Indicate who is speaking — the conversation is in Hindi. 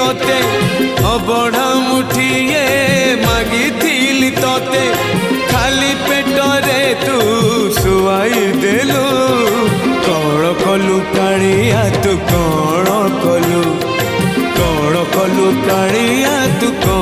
Speaker 1: तोते अबढ़ा मुठिए मागिथिली तोते खाली पेटरे तू सुवाई देलु कौन कलु कालिया तू कौन कलु कालिया तू कौन